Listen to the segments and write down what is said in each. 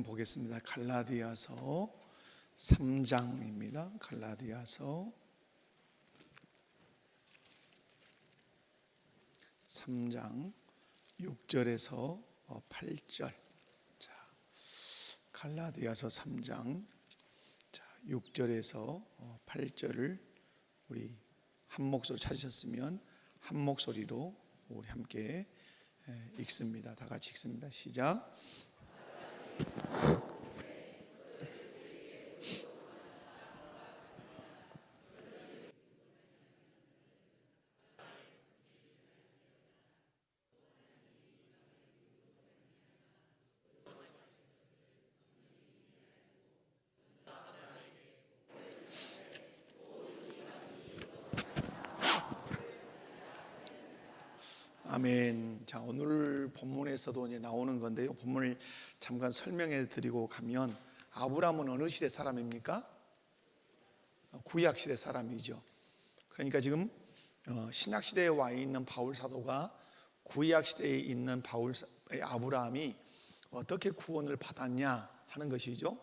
보겠습니다. 갈라디아서 3장입니다. 갈라디아서 3장 6절에서 8절. 자, 갈라디아서 3장 6절에서 8절을 우리 한 목소리 찾으셨으면 한 목소리로 우리 함께 읽습니다. 다 같이 읽습니다. 시작. 아멘. 자, 오늘 본문에서도 이제 나오는 건데요. 본문을 잠깐 설명해 드리고 가면, 아브라함은 어느 시대 사람입니까? 구약 시대 사람이죠. 그러니까 지금 신약 시대에 와 있는 바울 사도가 구약 시대에 있는 아브라함이 어떻게 구원을 받았냐 하는 것이죠.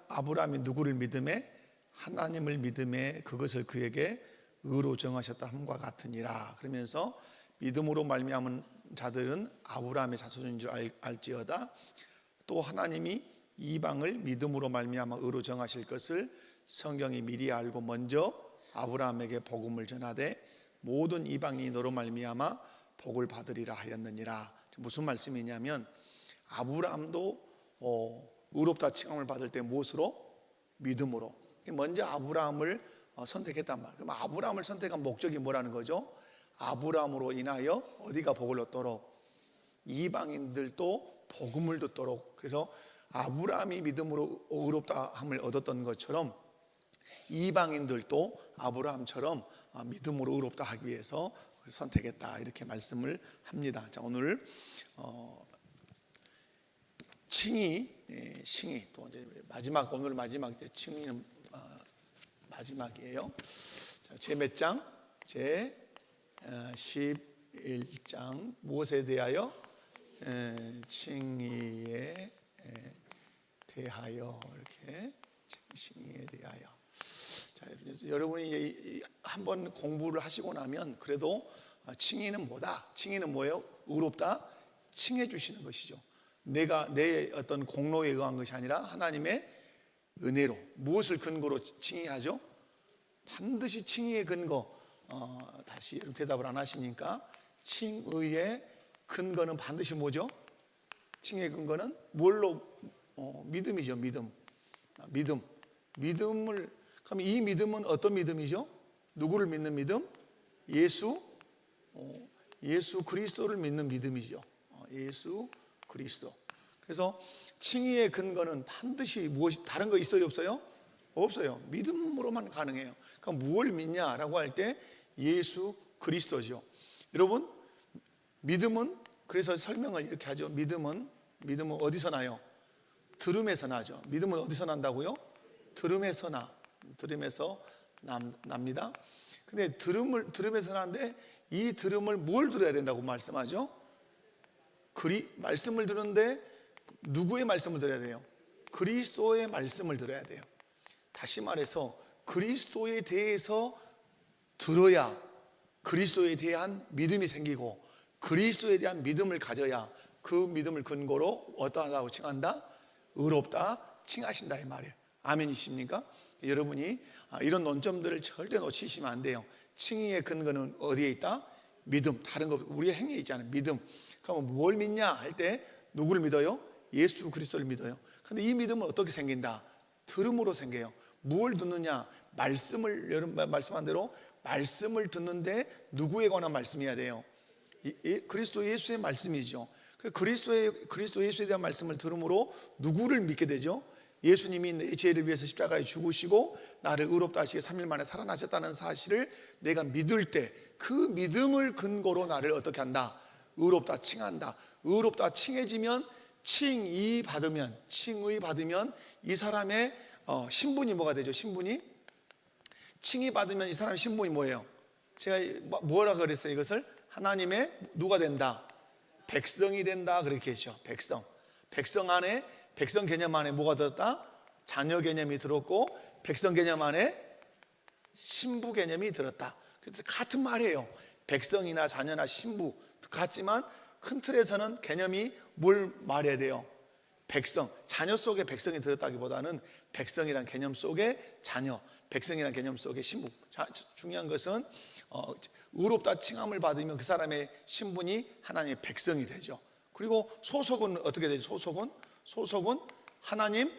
아브라함이 누구를 믿음에? 하나님을 믿음에 그것을 그에게 의로 정하셨다 함과 같으니라. 그러면서 믿음으로 말미암은 자들은 아브라함의 자손인 줄 알지어다. 또 하나님이 이방을 믿음으로 말미암아 의로 정하실 것을 성경이 미리 알고 먼저 아브라함에게 복음을 전하되 모든 이방인이 너로 말미암아 복을 받으리라 하였느니라. 무슨 말씀이냐면, 아브라함도 의롭다 칭함을 받을 때 무엇으로? 믿음으로. 먼저 아브라함을 선택했단 말이에요. 그럼 아브라함을 선택한 목적이 뭐라는 거죠? 아브라함으로 인하여 어디가 복을 얻도록? 이방인들도 복음을 듣도록. 그래서 아브라함이 믿음으로 의롭다함을 얻었던 것처럼 이방인들도 아브라함처럼 믿음으로 의롭다 하기 위해서 선택했다, 이렇게 말씀을 합니다. 자, 오늘 칭의 또 이제 오늘 마지막 칭의는 마지막이에요. 제 몇 장? 제 11장. 무엇에 대하여? 칭의에 대하여. 이렇게 칭의에 대하여. 자, 여러분이 한번 공부를 하시고 나면 그래도 칭의는 뭐다? 칭의는 뭐예요? 의롭다 칭해 주시는 것이죠. 내가 내 어떤 공로에 의한 것이 아니라 하나님의 은혜로. 무엇을 근거로 칭의하죠? 반드시 칭의의 근거. 다시 대답을 안 하시니까, 칭의의 근거는 반드시 뭐죠? 칭의의 근거는 뭘로? 믿음이죠. 믿음을. 그럼 이 믿음은 어떤 믿음이죠? 누구를 믿는 믿음? 예수 그리스도를 믿는 믿음이죠. 예수 그리스도. 그래서 칭의의 근거는 반드시 무엇이 다른 거 있어요, 없어요? 없어요. 믿음으로만 가능해요. 그럼 무엇을 믿냐라고 할 때 예수 그리스도죠. 여러분, 믿음은, 그래서 설명을 이렇게 하죠. 믿음은 어디서 나요? 들음에서 나죠. 믿음은 어디서 난다고요? 들음에서 납니다. 근데 들음에서 나는데, 이 들음을 뭘 들어야 된다고 말씀하죠? 말씀을 듣는데 누구의 말씀을 들어야 돼요? 그리스도의 말씀을 들어야 돼요. 다시 말해서 그리스도에 대해서 들어야 그리스도에 대한 믿음이 생기고, 그리스도에 대한 믿음을 가져야 그 믿음을 근거로 어떠하다고 칭한다? 의롭다 칭하신다, 이 말이에요. 아멘이십니까? 여러분이 이런 논점들을 절대 놓치시면 안 돼요. 칭의의 근거는 어디에 있다? 믿음. 다른 거, 우리의 행위에 있잖아요. 믿음. 그럼 뭘 믿냐 할 때 누구를 믿어요? 예수 그리스도를 믿어요. 근데 이 믿음은 어떻게 생긴다? 들음으로 생겨요. 뭘 듣느냐? 말씀을, 여러분 말씀한 대로 말씀을 듣는데 누구에 관한 말씀이어야 돼요? 그리스도 예수의 말씀이죠. 그리스도 예수에 대한 말씀을 들음으로 누구를 믿게 되죠? 예수님이 내 죄를 위해서 십자가에 죽으시고 나를 의롭다 하시게 3일 만에 살아나셨다는 사실을 내가 믿을 때, 그 믿음을 근거로 나를 어떻게 한다? 의롭다 칭한다. 의롭다 칭해지면, 칭의 받으면 이 사람의 신분이 뭐가 되죠? 신분이 칭의 받으면 이 사람의 신분이 뭐예요? 제가 뭐라 그랬어요? 이것을 하나님의 누가 된다? 백성이 된다, 그렇게 했죠. 백성. 백성 안에, 백성 개념 안에 뭐가 들었다? 자녀 개념이 들었고, 백성 개념 안에 신부 개념이 들었다. 그래서 같은 말이에요. 백성이나 자녀나 신부 같지만 큰 틀에서는 개념이 뭘 말해야 돼요? 백성, 자녀 속에 백성이 들었다기보다는 백성이란 개념 속에 자녀, 백성이란 개념 속에 신부. 중요한 것은 의롭다 칭함을 받으면 그 사람의 신분이 하나님의 백성이 되죠. 그리고 소속은 어떻게 되죠? 소속은 하나님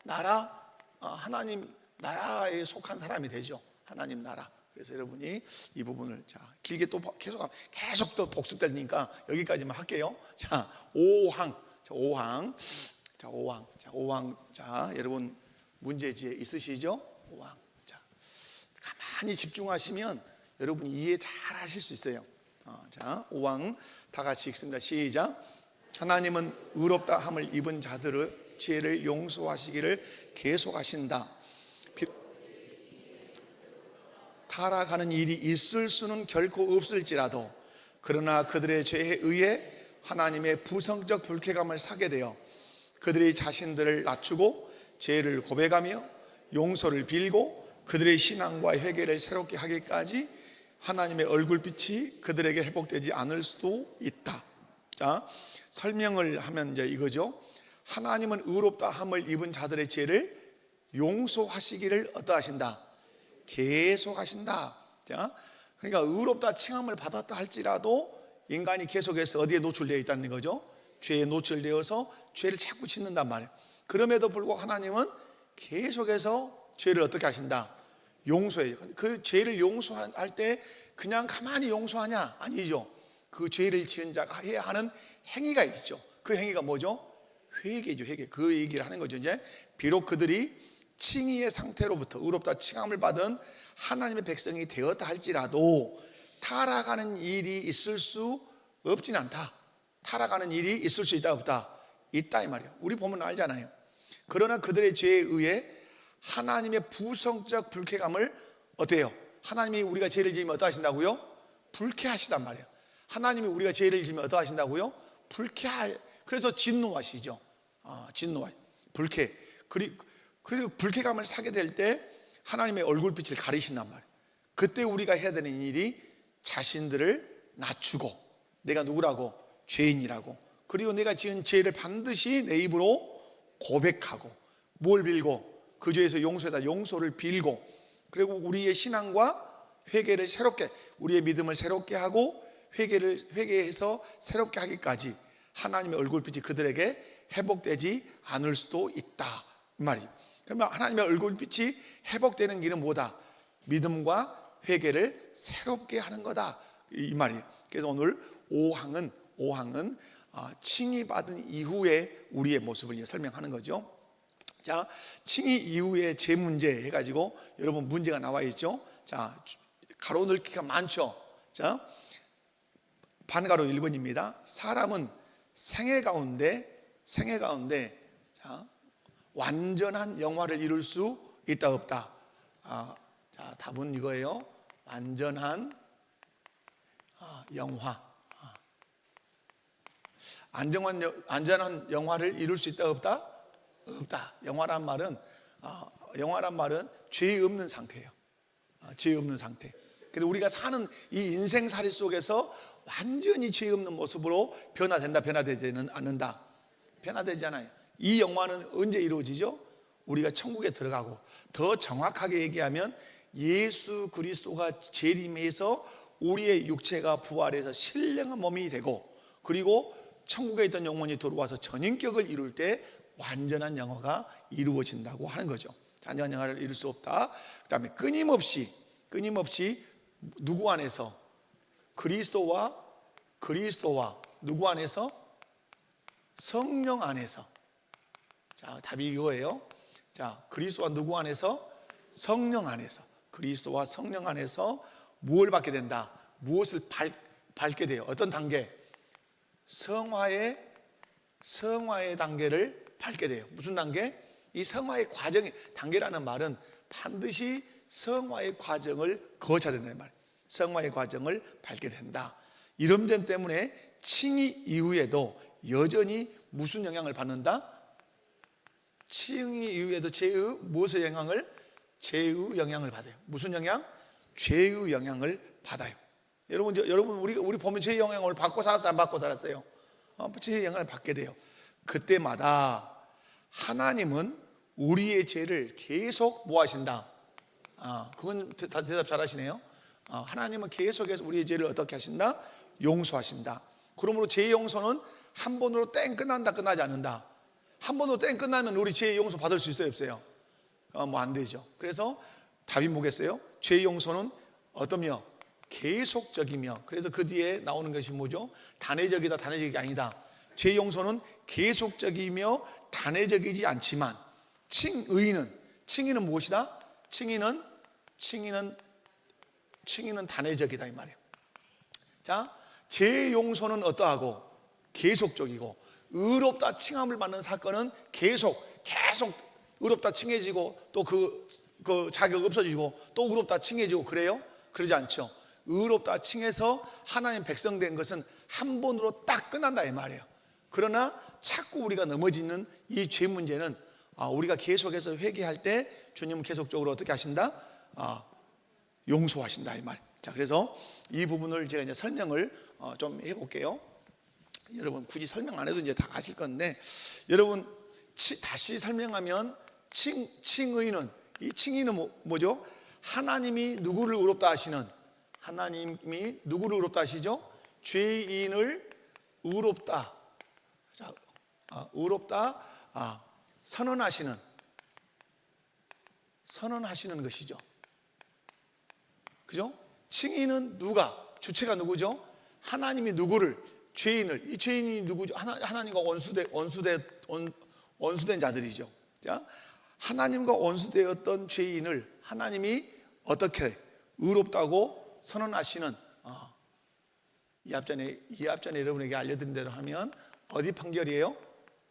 나라, 하나님 나라에 속한 사람이 되죠. 하나님 나라. 그래서 여러분이 이 부분을 길게 또 계속 또 복습되니까 여기까지만 할게요. 자, 5항. 여러분 문제지에 있으시죠? 5항. 자, 가만히 집중하시면 여러분이 이해 잘 하실 수 있어요. 자, 5항 다 같이 읽습니다. 시작. 하나님은 의롭다 함을 입은 자들의 죄를 용서하시기를 계속하신다. 타락하는 일이 있을 수는 결코 없을지라도 그러나 그들의 죄에 의해 하나님의 부성적 불쾌감을 사게 되어 그들의 자신들을 낮추고 죄를 고백하며 용서를 빌고 그들의 신앙과 회개를 새롭게 하기까지 하나님의 얼굴빛이 그들에게 회복되지 않을 수도 있다. 자, 설명을 하면 이제 이거죠. 하나님은 의롭다 함을 입은 자들의 죄를 용서하시기를 어떠하신다? 계속하신다. 자, 그러니까 의롭다 칭함을 받았다 할지라도 인간이 계속해서 어디에 노출되어 있다는 거죠? 죄에 노출되어서 죄를 자꾸 짓는단 말이에요. 그럼에도 불구하고 하나님은 계속해서 죄를 어떻게 하신다? 용서해요. 그 죄를 용서할 때 그냥 가만히 용서하냐? 아니죠. 그 죄를 지은 자가 해야 하는 행위가 있죠. 그 행위가 뭐죠? 회개죠. 회개. 그 얘기를 하는 거죠. 이제 비록 그들이 칭의의 상태로부터 의롭다 칭함을 받은 하나님의 백성이 되었다 할지라도 타락하는 일이 있을 수 없진 않다. 타락하는 일이 있을 수 있다 없다? 있다 이 말이에요. 우리 보면 알잖아요. 그러나 그들의 죄에 의해 하나님의 부성적 불쾌감을 어때요? 하나님이 우리가 죄를 지으면 어떠하신다고요? 불쾌하시단 말이에요. 하나님이 우리가 죄를 지으면 어떠하신다고요? 그래서 진노하시죠. 진노하 불쾌. 그리고 불쾌감을 사게 될 때 하나님의 얼굴빛을 가리신단 말이에요. 그때 우리가 해야 되는 일이 자신들을 낮추고 내가 누구라고? 죄인이라고. 그리고 내가 지은 죄를 반드시 내 입으로 고백하고 뭘 빌고? 그 죄에서 용서를 빌고 그리고 우리의 신앙과 회개를 새롭게 우리의 믿음을 새롭게 하고 회개해서 새롭게 하기까지 하나님의 얼굴빛이 그들에게 회복되지 않을 수도 있다 이 말이죠. 그러면 하나님의 얼굴빛이 회복되는 길은 뭐다? 믿음과 회개를 새롭게 하는 거다 이 말이에요. 그래서 오늘 5항은 칭의 받은 이후에 우리의 모습을 설명하는 거죠. 자, 칭의 이후에 제 문제 해가지고 여러분 문제가 나와 있죠. 자, 가로 넓기가 많죠. 자, 반가로 1번입니다. 사람은 생애 가운데 자, 완전한 영화를 이룰 수 있다 없다? 자, 답은 이거예요. 완전한 영화. 안전한 영화를 이룰 수 있다 없다? 없다. 영화란 말은 죄 없는 상태예요. 죄 없는 상태. 근데 우리가 사는 이 인생살이 속에서 완전히 죄 없는 모습으로 변화되지는 않는다. 변화되지 않아요. 이 영화는 언제 이루어지죠? 우리가 천국에 들어가고 더 정확하게 얘기하면 예수 그리스도가 재림해서 우리의 육체가 부활해서 신령한 몸이 되고 그리고 천국에 있던 영혼이 들어와서 전인격을 이룰 때 완전한 영화가 이루어진다고 하는 거죠. 완전한 영화를 이룰 수 없다. 그 다음에 끊임없이 누구 안에서? 그리스도와 누구 안에서? 성령 안에서. 자, 답이 이거예요. 자, 그리스도와 누구 안에서? 성령 안에서. 그리스도와 성령 안에서 무엇을 받게 된다? 무엇을 밟게 돼요? 어떤 단계? 성화의 단계를 밟게 돼요. 무슨 단계? 이 성화의 과정이, 단계라는 말은 반드시 성화의 과정을 거쳐야 된다는 말. 성화의 과정을 밟게 된다. 이런 점 때문에 칭의 이후에도 여전히 무슨 영향을 받는다? 칭의 이후에도 죄의 무엇의 영향을? 죄의 영향을 받아요. 무슨 영향? 죄의 영향을 받아요. 여러분 우리 보면 죄의 영향을 받고 살았어요? 안 받고 살았어요? 죄의 영향을 받게 돼요. 그때마다 하나님은 우리의 죄를 계속 뭐 하신다? 그건 다 대답 잘 하시네요. 하나님은 계속해서 우리의 죄를 어떻게 하신다? 용서하신다. 그러므로 죄 용서는 한 번으로 땡 끝난다, 끝나지 않는다. 한 번으로 땡 끝나면 우리 죄 용서 받을 수 있어요, 없어요? 뭐 안 되죠. 그래서 답이 뭐겠어요? 죄 용서는 어떠며? 계속적이며. 그래서 그 뒤에 나오는 것이 뭐죠? 단회적이다, 단회적이 아니다. 죄 용서는 계속적이며 단회적이지 않지만 칭의는 무엇이다? 칭의는 단회적이다 이 말이에요. 자, 죄 용서는 어떠하고? 계속적이고, 의롭다 칭함을 받는 사건은 계속 의롭다 칭해지고, 또 그 자격 없어지고, 또 의롭다 칭해지고, 그래요? 그러지 않죠. 의롭다 칭해서 하나님 백성 된 것은 한 번으로 딱 끝난다 이 말이에요. 그러나 자꾸 우리가 넘어지는 이 죄 문제는 우리가 계속해서 회개할 때 주님은 계속적으로 어떻게 하신다? 용서하신다 이 말. 자, 그래서 이 부분을 제가 이제 설명을 좀 해볼게요. 여러분 굳이 설명 안 해도 이제 다 아실 건데, 여러분 다시 설명하면 칭의는, 이 칭의는 뭐죠? 하나님이 누구를 의롭다 하시는, 하나님이 누구를 의롭다 하시죠? 죄인을 의롭다, 선언하시는 것이죠. 그죠? 칭의는 주체가 누구죠? 하나님이 누구를, 죄인을, 이 죄인이 누구죠? 하나님과 원수된 자들이죠. 자, 하나님과 원수되었던 죄인을 하나님이 어떻게 의롭다고 선언하시는, 이 앞전에 여러분에게 알려드린 대로 하면 어디 판결이에요?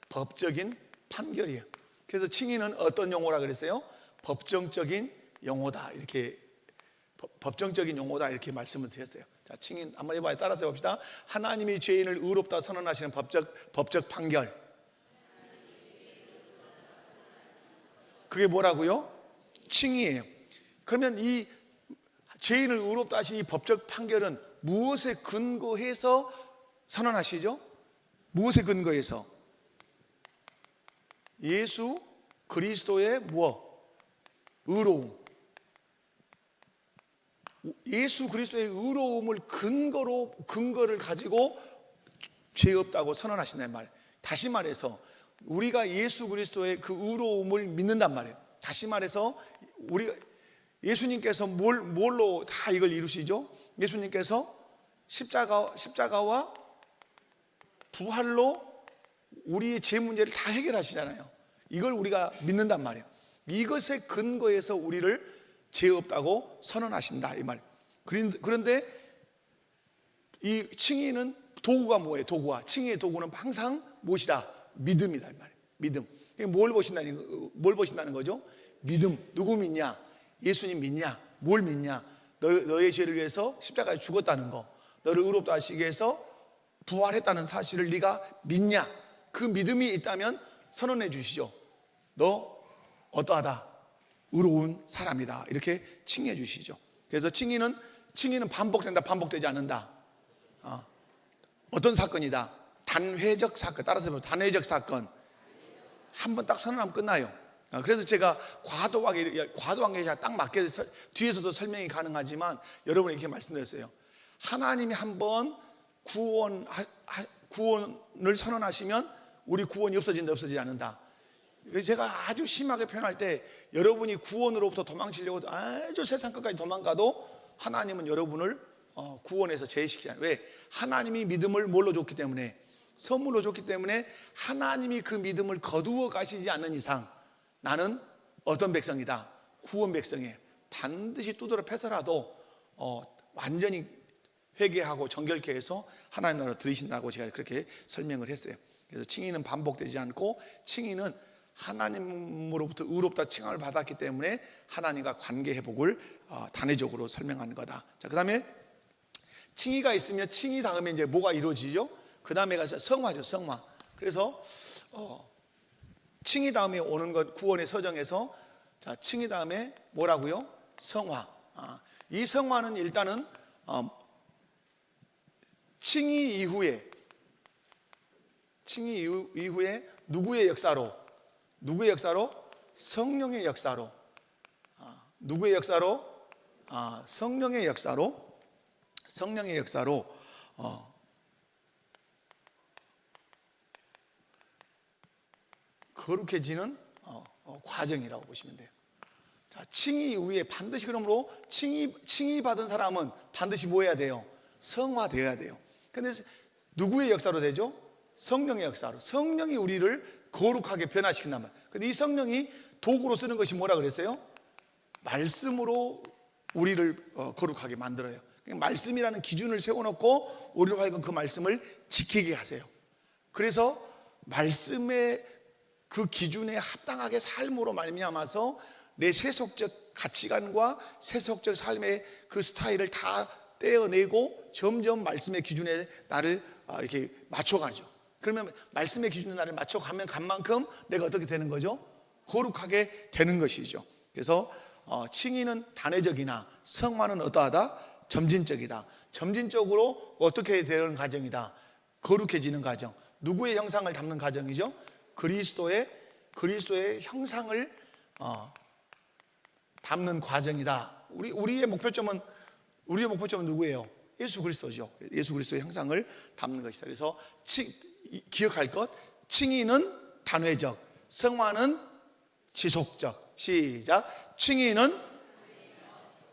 법적인 판결이에요. 그래서 칭의는 어떤 용어라 그랬어요? 법정적인 용어다, 이렇게 법정적인 용어다 이렇게 말씀을 드렸어요. 자, 칭의 한번 해봐요. 따라서 해봅시다. 하나님이 죄인을 의롭다 선언하시는 법적 판결. 그게 뭐라고요? 칭의예요. 그러면 이 죄인을 의롭다 하신 이 법적 판결은 무엇에 근거해서 선언하시죠? 무엇에 근거해서? 예수 그리스도의 의로움. 예수 그리스도의 의로움을 근거를 가지고 죄 없다고 선언하신단 말이에요. 다시 말해서 우리가 예수 그리스도의 그 의로움을 믿는단 말이에요. 다시 말해서 예수님께서 뭘로 다 이걸 이루시죠? 예수님께서 십자가와 부활로 우리의 죄 문제를 다 해결하시잖아요. 이걸 우리가 믿는단 말이에요. 이것에 근거해서 우리를 죄 없다고 선언하신다 이 말이에요. 그런데 이 칭의는 도구가 뭐예요? 칭의의 도구는 항상 무엇이다? 믿음이다 이 말이에요. 믿음. 뭘 보신다는 거죠? 믿음. 누구 믿냐? 예수님 믿냐? 뭘 믿냐? 너의 죄를 위해서 십자가에 죽었다는 거, 너를 의롭다 하시기 위해서 부활했다는 사실을 네가 믿냐? 그 믿음이 있다면 선언해 주시죠. 너 어떠하다? 의로운 사람이다. 이렇게 칭해 주시죠. 그래서 칭의는 반복된다, 반복되지 않는다. 어떤 사건이다? 단회적 사건. 따라서 보면 단회적 사건. 한 번 딱 선언하면 끝나요. 그래서 제가 과도하게 딱 맞게 뒤에서도 설명이 가능하지만 여러분에게 이렇게 말씀드렸어요. 하나님이 한 번 구원을 선언하시면 우리 구원이 없어지지 않는다. 제가 아주 심하게 표현할 때 여러분이 구원으로부터 도망치려고 아주 세상 끝까지 도망가도 하나님은 여러분을 구원해서 제외시키지 않아요. 왜? 하나님이 믿음을 뭘로 줬기 때문에, 선물로 줬기 때문에 하나님이 그 믿음을 거두어 가시지 않는 이상 나는 어떤 백성이다? 구원 백성이에요. 반드시 두드러 패서라도 완전히 회개하고 정결케 해서 하나님 나라로 들이신다고 제가 그렇게 설명을 했어요. 그래서 칭의는 반복되지 않고, 칭의는 하나님으로부터 의롭다 칭함을 받았기 때문에 하나님과 관계 회복을 단회적으로 설명하는 거다. 자, 그 다음에 칭의가 있으면 칭의 다음에 이제 뭐가 이루어지죠? 그 다음에 가서 성화죠. 성화. 그래서 칭의 다음에 오는 것 구원의 서정에서 자, 칭의 다음에 뭐라고요? 성화. 이 성화는 일단은 칭의 이후에 누구의 역사로? 성령의 역사로. 누구의 역사로? 성령의 역사로 거룩해지는 과정이라고 보시면 돼요. 자, 칭의 이후에 반드시 그러므로 칭의 받은 사람은 반드시 뭐 해야 돼요? 성화되어야 돼요. 근데 누구의 역사로 되죠? 성령의 역사로. 성령이 우리를 거룩하게 변화시킨단 말이에요. 근데 이 성령이 도구로 쓰는 것이 뭐라 그랬어요? 말씀으로 우리를 거룩하게 만들어요. 말씀이라는 기준을 세워놓고 우리로 하여금 그 말씀을 지키게 하세요. 그래서 말씀의 그 기준에 합당하게 삶으로 말미암아서 내 세속적 가치관과 세속적 삶의 그 스타일을 다 떼어내고 점점 말씀의 기준에 나를 이렇게 맞춰가죠. 그러면 말씀의 기준에 나를 맞춰가면 간 만큼 내가 어떻게 되는 거죠? 거룩하게 되는 것이죠. 그래서 칭의는 단회적이나 성화는 어떠하다? 점진적이다. 점진적으로 어떻게 되는 과정이다? 거룩해지는 과정. 누구의 형상을 담는 과정이죠? 그리스도의 형상을 담는 과정이다. 우리의 목표점은 누구예요? 예수 그리스도죠. 예수 그리스도의 형상을 담는 것이다. 그래서 기억할 것, 칭의는 단회적, 성화는 지속적. 시작. 칭의는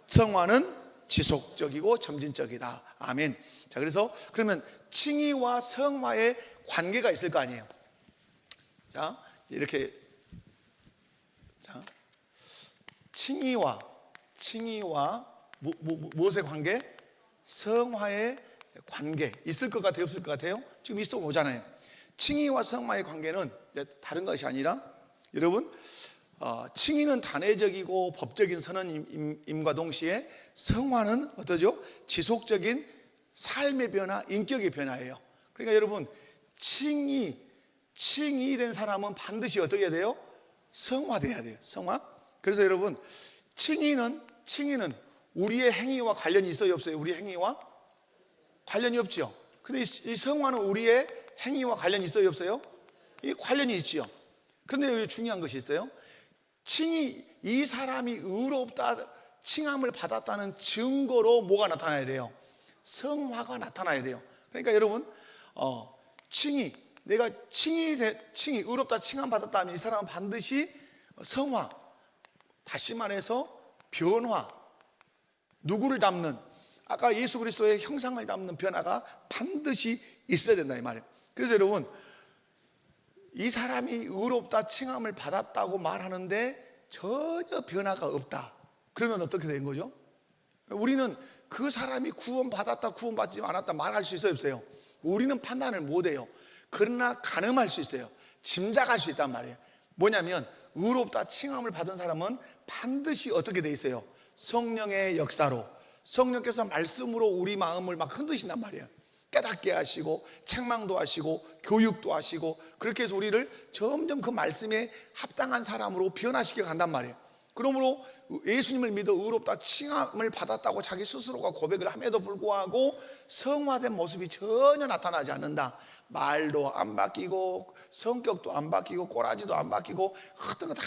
성화는 지속적이고 점진적이다. 아멘. 자, 그래서 그러면 칭의와 성화의 관계가 있을 거 아니에요. 자, 이렇게 칭의와 무엇의 관계? 성화의 관계 있을 것 같아요? 없을 것 같아요? 지금 있어 보잖아요. 칭의와 성화의 관계는 다른 것이 아니라 여러분 칭의는 단회적이고 법적인 선언임과 동시에 성화는 어떠죠? 지속적인 삶의 변화, 인격의 변화예요. 그러니까 여러분 칭의 된 사람은 반드시 어떻게 해야 돼요? 성화돼야 돼요. 성화. 그래서 여러분 칭의는 우리의 행위와 관련이 있어요, 없어요? 우리 행위와 관련이 없죠. 근데 이 성화는 우리의 행위와 관련이 있어요, 없어요? 이 관련이 있지요. 그런데 여기 중요한 것이 있어요. 이 사람이 의롭다, 칭함을 받았다는 증거로 뭐가 나타나야 돼요? 성화가 나타나야 돼요. 그러니까 여러분 내가 칭이 의롭다, 칭함 받았다면 이 사람은 반드시 성화, 다시 말해서 변화, 누구를 담는, 아까 예수 그리스도의 형상을 담는 변화가 반드시 있어야 된다 이 말이에요. 그래서 여러분 이 사람이 의롭다, 칭함을 받았다고 말하는데 전혀 변화가 없다. 그러면 어떻게 된 거죠? 우리는 그 사람이 구원받았다, 구원받지 않았다 말할 수 있어요, 없어요? 우리는 판단을 못해요. 그러나 가늠할 수 있어요. 짐작할 수 있단 말이에요. 뭐냐면 의롭다, 칭함을 받은 사람은 반드시 어떻게 돼 있어요? 성령의 역사로, 성령께서 말씀으로 우리 마음을 막 흔드신단 말이에요. 깨닫게 하시고 책망도 하시고 교육도 하시고 그렇게 해서 우리를 점점 그 말씀에 합당한 사람으로 변화시켜 간단 말이에요. 그러므로 예수님을 믿어 의롭다, 칭함을 받았다고 자기 스스로가 고백을 함에도 불구하고 성화된 모습이 전혀 나타나지 않는다. 말도 안 바뀌고 성격도 안 바뀌고 꼬라지도 안 바뀌고 어떤 거 다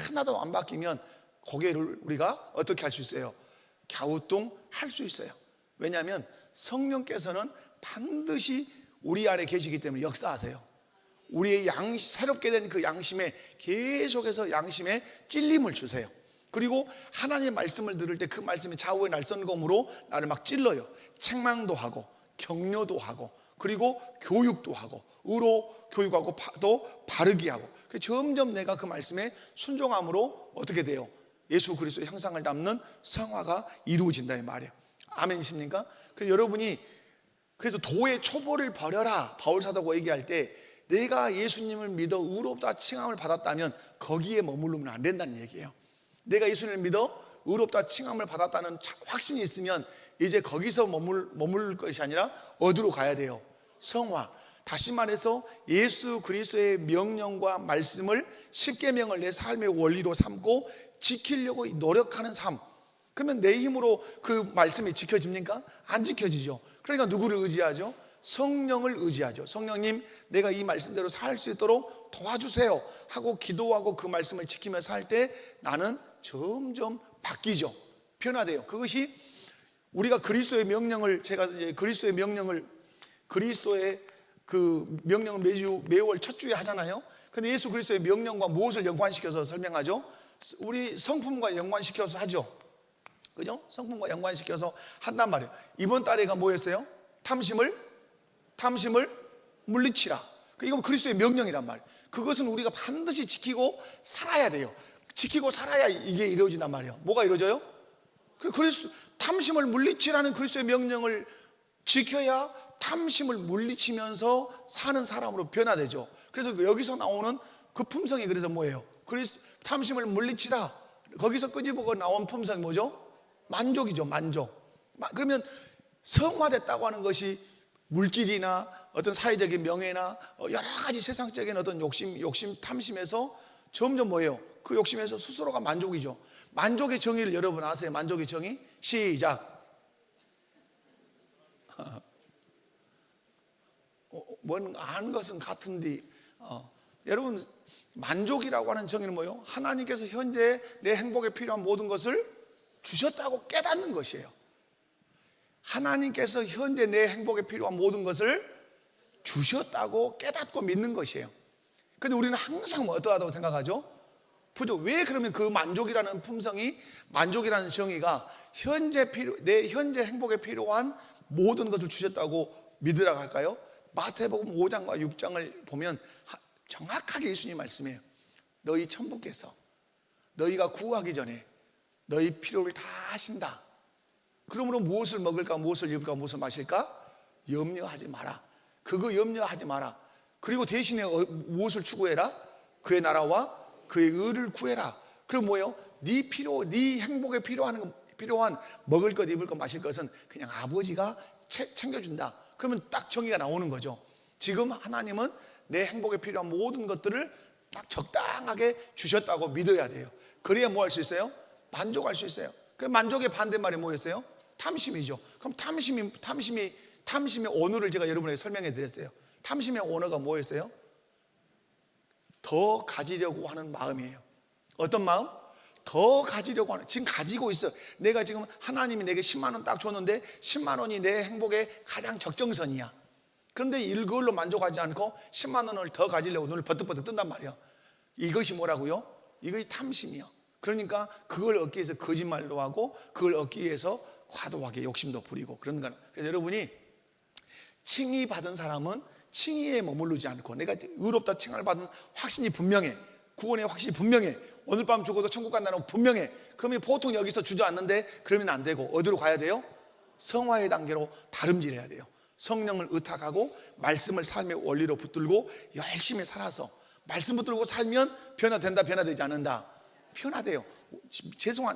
하나도 안 바뀌면 거기를 우리가 어떻게 할 수 있어요? 갸우뚱할 수 있어요. 왜냐하면 성령께서는 반드시 우리 안에 계시기 때문에 역사하세요. 우리의 새롭게 된 그 양심에 계속해서 양심에 찔림을 주세요. 그리고 하나님의 말씀을 들을 때 그 말씀이 좌우의 날선검으로 나를 막 찔러요. 책망도 하고 격려도 하고 그리고 교육도 하고 의로 교육하고 또 바르게 하고 점점 내가 그 말씀에 순종함으로 어떻게 돼요? 예수 그리스도의 형상을 담는 성화가 이루어진다 이 말이에요. 아멘이십니까? 그래서 여러분이 그래서 도의 초보를 버려라 바울 사도가 얘기할 때 내가 예수님을 믿어 의롭다 칭함을 받았다면 거기에 머무르면 안 된다는 얘기예요. 내가 예수님을 믿어 의롭다 칭함을 받았다는 확신이 있으면 이제 거기서 머물 것이 아니라 어디로 가야 돼요? 성화. 다시 말해서 예수 그리스도의 명령과 말씀을 십계명을 내 삶의 원리로 삼고 지키려고 노력하는 삶. 그러면 내 힘으로 그 말씀이 지켜집니까? 안 지켜지죠. 그러니까 누구를 의지하죠? 성령을 의지하죠. 성령님, 내가 이 말씀대로 살 수 있도록 도와주세요 하고 기도하고 그 말씀을 지키며 살 때 나는 점점 바뀌죠. 변화돼요. 그것이 우리가 그리스도의 명령을, 제가 그리스도의 그 명령을 매월 첫 주에 하잖아요. 근데 예수 그리스도의 명령과 무엇을 연관시켜서 설명하죠? 우리 성품과 연관시켜서 하죠. 그죠? 성품과 연관시켜서 한단 말이에요. 이번 달에가 뭐였어요? 탐심을 물리치라. 이건 그리스도의 명령이란 말이에요. 그것은 우리가 반드시 지키고 살아야 돼요. 지키고 살아야 이게 이루어진단 말이에요. 뭐가 이루어져요? 탐심을 물리치라는 그리스도의 명령을 지켜야 탐심을 물리치면서 사는 사람으로 변화되죠. 그래서 여기서 나오는 그 품성이 그래서 뭐예요? 탐심을 물리치라. 거기서 끄집어 나온 품성이 뭐죠? 만족이죠. 만족. 그러면 성화됐다고 하는 것이 물질이나 어떤 사회적인 명예나 여러 가지 세상적인 어떤 욕심, 탐심에서 점점 뭐예요? 그 욕심에서 스스로가 만족이죠. 만족의 정의를 여러분 아세요? 만족의 정의? 시작. 뭔 아는 것은 같은데 여러분, 만족이라고 하는 정의는 뭐예요? 하나님께서 현재 내 행복에 필요한 모든 것을 주셨다고 깨닫는 것이에요. 하나님께서 현재 내 행복에 필요한 모든 것을 주셨다고 깨닫고 믿는 것이에요. 그런데 우리는 항상 어떠하다고 생각하죠? 부족. 왜 그러면 그 만족이라는 품성이, 만족이라는 정의가 내 현재 행복에 필요한 모든 것을 주셨다고 믿으라고 할까요? 마태복음 5장과 6장을 보면 정확하게 예수님 말씀해요. 너희 천부께서 너희가 구하기 전에 너희 필요를 다 하신다. 그러므로 무엇을 먹을까, 무엇을 입을까, 무엇을 마실까? 염려하지 마라. 그거 염려하지 마라. 그리고 대신에 무엇을 추구해라? 그의 나라와 그의 의를 구해라. 그럼 뭐예요? 네 행복에 필요한 먹을 것, 입을 것, 마실 것은 그냥 아버지가 챙겨준다. 그러면 딱 정의가 나오는 거죠. 지금 하나님은 내 행복에 필요한 모든 것들을 딱 적당하게 주셨다고 믿어야 돼요. 그래야 뭐 할 수 있어요? 만족할 수 있어요. 그 만족의 반대말이 뭐였어요? 탐심이죠. 그럼 탐심의 언어를 제가 여러분에게 설명해 드렸어요. 탐심의 언어가 뭐였어요? 더 가지려고 하는 마음이에요. 어떤 마음? 더 가지려고 하는, 지금 가지고 있어. 내가 지금 하나님이 내게 10만 원 딱 줬는데 10만 원이 내 행복의 가장 적정선이야. 그런데 이걸로 만족하지 않고 10만 원을 더 가지려고 눈을 버뜩버뜩 뜬단 말이에요. 이것이 뭐라고요? 이것이 탐심이요. 그러니까 그걸 얻기 위해서 거짓말도 하고 그걸 얻기 위해서 과도하게 욕심도 부리고 그런 거는. 그래서 여러분이 칭의 받은 사람은 칭의에 머무르지 않고 내가 의롭다 칭을 받은 확신이 분명해. 구원의 확신이 분명해. 오늘 밤 죽어도 천국 간다는 분명해. 그러면 보통 여기서 주저앉는데 그러면 안 되고 어디로 가야 돼요? 성화의 단계로 다름질해야 돼요. 성령을 의탁하고 말씀을 삶의 원리로 붙들고 열심히 살아서 말씀 붙들고 살면 변화된다, 변화되지 않는다? 변화돼요.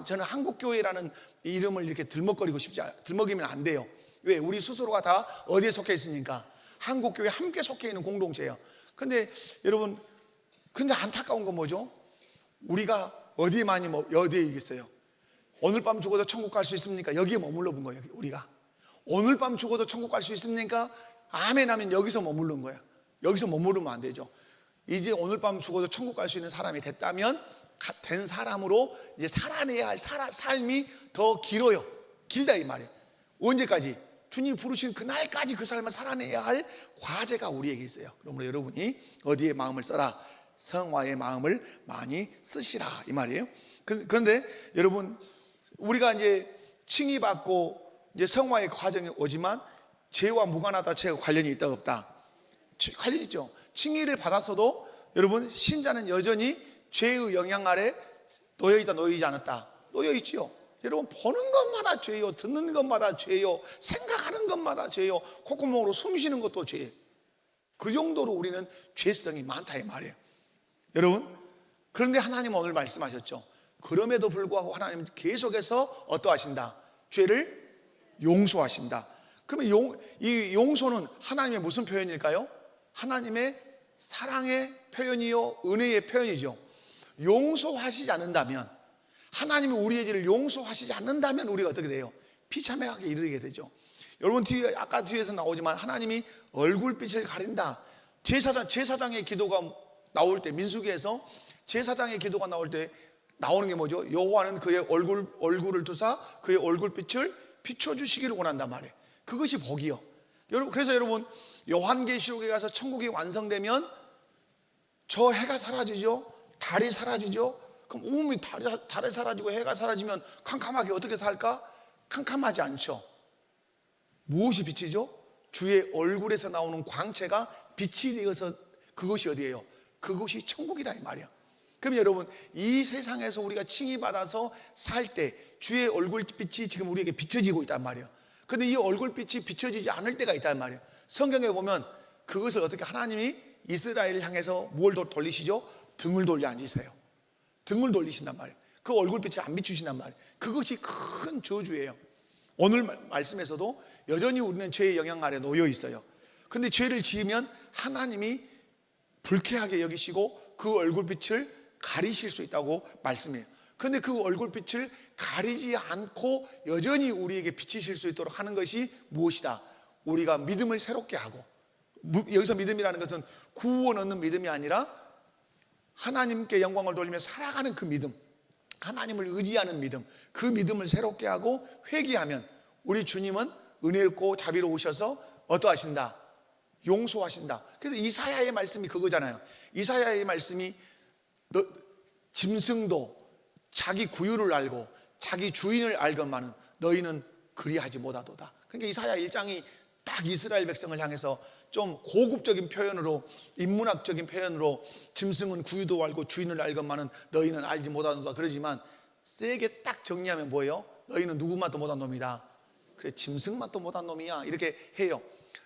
저는 한국교회라는 이름을 이렇게 들먹이면 안 돼요. 왜? 우리 스스로가 다 어디에 속해 있으니까. 한국교회 함께 속해 있는 공동체예요. 그런데 여러분, 근데 안타까운 건 뭐죠? 우리가 어디에 있겠어요? 오늘 밤 죽어도 천국 갈 수 있습니까? 여기에 머물러 본 거예요. 우리가 오늘 밤 죽어도 천국 갈 수 있습니까? 아멘 하면 여기서 머무른 거예요. 여기서 머무르면 안 되죠. 이제 오늘 밤 죽어도 천국 갈 수 있는 사람이 됐다면 된 사람으로 이제 살아내야 할 삶이 더 길어요. 길다 이 말이에요. 언제까지? 주님이 부르신 그날까지 그 삶을 살아내야 할 과제가 우리에게 있어요. 그러므로 여러분이 어디에 마음을 써라? 성화의 마음을 많이 쓰시라 이 말이에요. 그런데 여러분, 우리가 이제 칭의받고 이제 성화의 과정이 오지만 죄와 무관하다, 죄와 관련이 있다 없다? 관련이 있죠. 칭의를 받았어도 여러분, 신자는 여전히 죄의 영향 아래 놓여있다, 놓여있지 않았다? 놓여있지요. 여러분, 보는 것마다 죄요, 듣는 것마다 죄요, 생각하는 것마다 죄요, 콧구멍으로 숨 쉬는 것도 죄예요. 그 정도로 우리는 죄성이 많다 이 말이에요. 여러분, 그런데 하나님은 오늘 말씀하셨죠. 그럼에도 불구하고 하나님은 계속해서 어떠하신다? 죄를 용서하신다. 그러면 이 용서는 하나님의 무슨 표현일까요? 하나님의 사랑의 표현이요 은혜의 표현이죠. 용서하시지 않는다면, 하나님이 우리의 죄를 용서하시지 않는다면 우리가 어떻게 돼요? 비참하게 이르게 되죠. 여러분 뒤에 아까 뒤에서 나오지만 하나님이 얼굴빛을 가린다. 제사장의 기도가 나올 때, 민수기에서 제사장의 기도가 나올 때 나오는 게 뭐죠? 여호와는 그의 얼굴을 두사 그의 얼굴빛을 비춰주시기를 원한단 말이에요. 그것이 복이요. 여러분, 그래서 여러분 요한계시록에 가서 천국이 완성되면 저 해가 사라지죠. 달이 사라지죠. 그럼 온몸이 달이 사라지고 해가 사라지면 캄캄하게 어떻게 살까? 캄캄하지 않죠. 무엇이 빛이죠? 주의 얼굴에서 나오는 광채가 빛이 되어서, 그것이 어디예요? 그것이 천국이다 이 말이야. 그럼 여러분, 이 세상에서 우리가 칭의받아서 살 때 주의 얼굴빛이 지금 우리에게 비춰지고 있단 말이에요. 근데 이 얼굴빛이 비춰지지 않을 때가 있단 말이에요. 성경에 보면 그것을 어떻게 하나님이 이스라엘을 향해서 뭘 돌리시죠? 등을 돌려 앉으세요. 등을 돌리신단 말이에요. 그 얼굴빛이 안 비추신단 말이에요. 그것이 큰 저주예요. 오늘 말씀에서도 여전히 우리는 죄의 영향 아래 놓여 있어요. 근데 죄를 지으면 하나님이 불쾌하게 여기시고 그 얼굴빛을 가리실 수 있다고 말씀해요. 그런데 그 얼굴빛을 가리지 않고 여전히 우리에게 비치실 수 있도록 하는 것이 무엇이다? 우리가 믿음을 새롭게 하고, 여기서 믿음이라는 것은 구원 얻는 믿음이 아니라 하나님께 영광을 돌리며 살아가는 그 믿음, 하나님을 의지하는 믿음, 그 믿음을 새롭게 하고 회개하면 우리 주님은 은혜롭고 자비로우셔서 어떠하신다? 용서하신다. 그래서 이사야의 말씀이 그거잖아요. 이사야의 말씀이 짐승도 자기 구유를 알고 자기 주인을 알건만은 너희는 그리하지 못하도다. 그러니까 이사야 1장이 딱 이스라엘 백성을 향해서 좀 고급적인 표현으로, 인문학적인 표현으로 짐승은 구유도 알고 주인을 알건만은 너희는 알지 못하도다 그러지만, 세게 딱 정리하면 뭐예요? 너희는 누구만도 못한 놈이다. 그래, 짐승만도 못한 놈이야. 이렇게 해요.